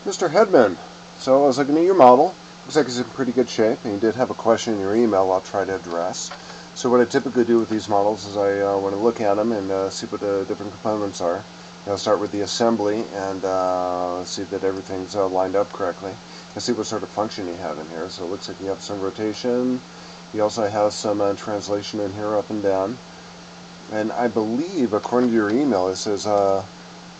Mr. Headman, so I was looking at your model. Looks like it's in pretty good shape, and you did have a question in your email I'll try to address. So what I typically do with these models is I want to look at them and see what the different components are. I'll start with the assembly and see that everything's lined up correctly, and see what sort of function you have in here. So it looks like you have some rotation. You also have some translation in here up and down. And I believe, according to your email, it says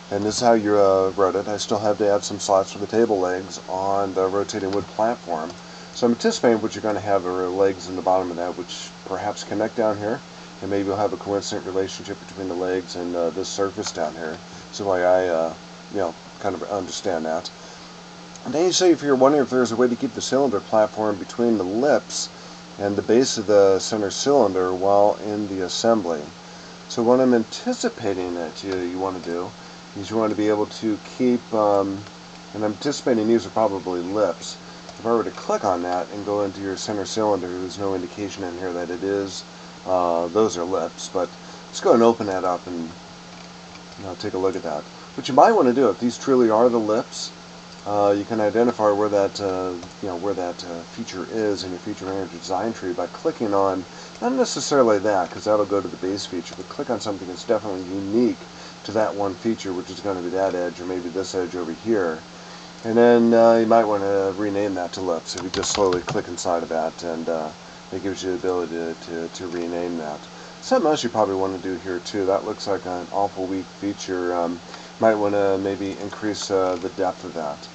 and this is how you wrote it. I still have to add some slots for the table legs on the rotating wood platform. So I'm anticipating what you're going to have are legs in the bottom of that, which perhaps connect down here, and maybe you'll have a coincident relationship between the legs and this surface down here. So why I, kind of understand that. And then you say if you're wondering if there's a way to keep the cylinder platform between the lips and the base of the center cylinder while in the assembly. So what I'm anticipating that you want to do is you want to be able to keep, and I'm anticipating these are probably lips. If I were to click on that and go into your center cylinder, there's no indication in here that it is, those are lips, but let's go and open that up and take a look at that. What you might want to do, if these truly are the lips, you can identify where that, feature is in your feature manager design tree by clicking on, not necessarily that, because that'll go to the base feature, but click on something that's definitely unique to that one feature, which is going to be that edge, or maybe this edge over here. And then you might want to rename that to lips. If you just slowly click inside of that, and it gives you the ability to rename that. Something else you probably want to do here too, that looks like an awful weak feature. Might want to maybe increase the depth of that.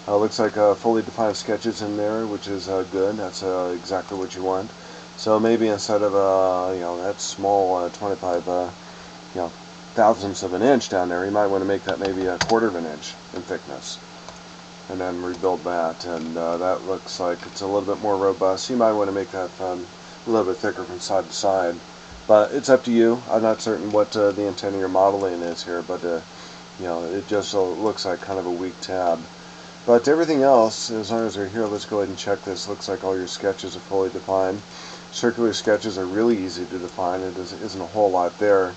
Looks like fully defined sketches in there, which is good. That's exactly what you want. So maybe instead of that small 25 thousandths of an inch down there, you might want to make that maybe a quarter of an inch in thickness, and then rebuild that. And that looks like it's a little bit more robust. You might want to make that a little bit thicker from side to side, but it's up to you. I'm not certain what the intent of your modeling is here, but it just looks like kind of a weak tab. But everything else, as long as they're here, let's go ahead and check this. Looks like all your sketches are fully defined. Circular sketches are really easy to define. It isn't a whole lot there.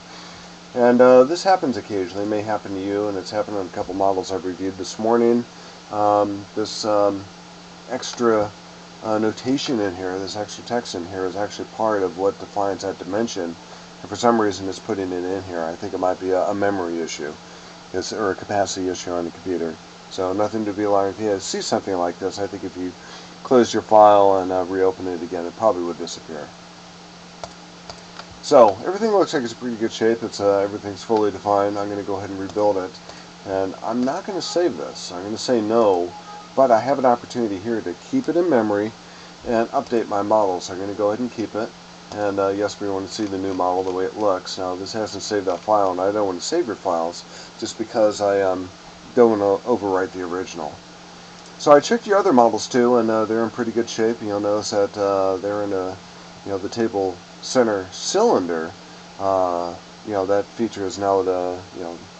And this happens occasionally. It may happen to you, and it's happened on a couple models I've reviewed this morning. This extra notation in here, this extra text in here, is actually part of what defines that dimension. And for some reason it's putting it in here. I think it might be a memory issue, or a capacity issue on the computer. So nothing to be alarmed. If you see something like this, I think if you close your file and reopen it again, it probably would disappear. So everything looks like it's in pretty good shape. It's everything's fully defined. I'm going to go ahead and rebuild it, and I'm not going to save this. I'm going to say no, but I have an opportunity here to keep it in memory and update my model. So I'm going to go ahead and keep it. And yes, we want to see the new model the way it looks. Now this hasn't saved that file, and I don't want to save your files just because I don't want to overwrite the original. So I checked your other models too, and they're in pretty good shape. You'll notice that they're in the table center cylinder. That feature is now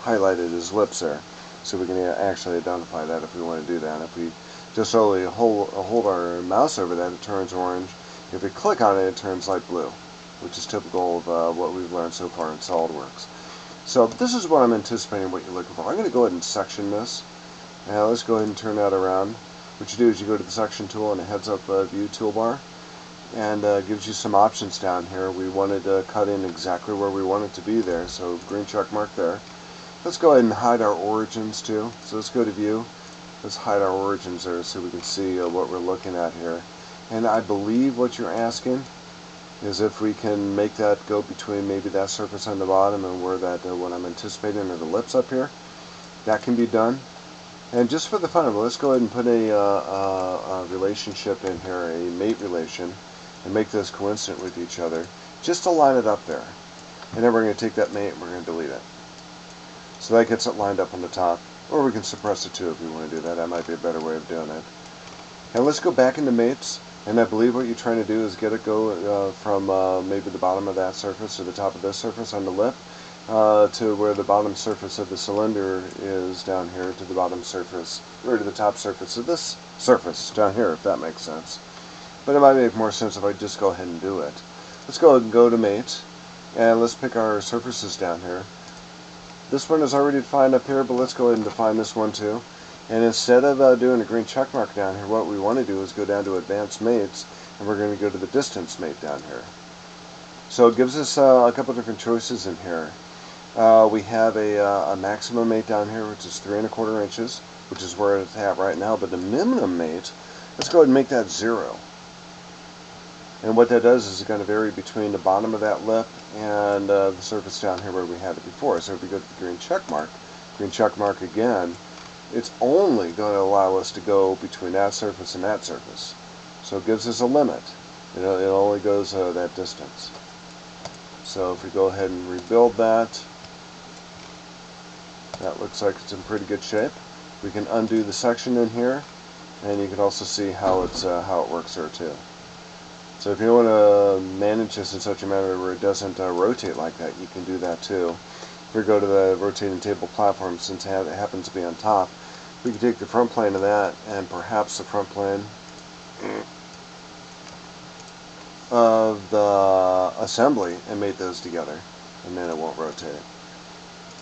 highlighted as lips there, so we can actually identify that if we want to do that. If we just slowly hold our mouse over that, it turns orange. If we click on it, it turns light blue, which is typical of what we've learned so far in SolidWorks. So this is what I'm anticipating what you're looking for. I'm going to go ahead and section this. Now let's go ahead and turn that around. What you do is you go to the section tool and a heads-up view toolbar, and gives you some options down here. We wanted to cut in exactly where we want it to be there, so green check mark there. Let's go ahead and hide our origins too. So let's go to view. Let's hide our origins there so we can see what we're looking at here. And I believe what you're asking is if we can make that go between maybe that surface on the bottom and where that what I'm anticipating are the lips up here. That can be done. And just for the fun of it, let's go ahead and put a relationship in here, a mate relation, and make this coincident with each other, just to line it up there. And then we're going to take that mate and we're going to delete it. So that gets it lined up on the top. Or we can suppress it too if we want to do that. That might be a better way of doing it. And let's go back into mates. And I believe what you're trying to do is get it go from maybe the bottom of that surface to the top of this surface on the lip, to where the bottom surface of the cylinder is down here to the bottom surface, or to the top surface of this surface down here, if that makes sense. But it might make more sense if I just go ahead and do it. Let's go ahead and go to mate, and let's pick our surfaces down here. This one is already defined up here, but let's go ahead and define this one too. And instead of doing a green check mark down here, what we want to do is go down to advanced mates, and we're going to go to the distance mate down here. So it gives us a couple different choices in here. We have a maximum mate down here, which is 3 1/4 inches, which is where it's at right now. But the minimum mate, let's go ahead and make that 0. And what that does is it's going to vary between the bottom of that lip and the surface down here where we had it before. So if we go to the green check mark again, it's only going to allow us to go between that surface and that surface. So it gives us a limit. It only goes that distance. So if we go ahead and rebuild that, that looks like it's in pretty good shape. We can undo the section in here, and you can also see how it works there too. So if you want to manage this in such a manner where it doesn't rotate like that, you can do that too. If we go to the rotating table platform, since it happens to be on top, we can take the front plane of that and perhaps the front plane of the assembly and mate those together, and then it won't rotate.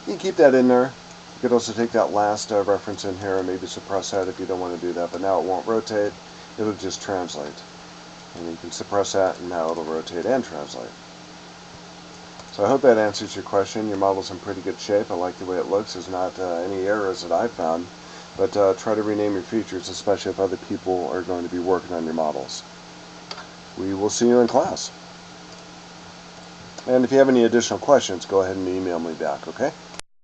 You can keep that in there. You could also take that last reference in here and maybe suppress that if you don't want to do that, but now it won't rotate, it'll just translate. And you can suppress that, and now it'll rotate and translate. So I hope that answers your question. Your model's in pretty good shape. I like the way it looks. There's not any errors that I've found. But try to rename your features, especially if other people are going to be working on your models. We will see you in class. And if you have any additional questions, go ahead and email me back, okay?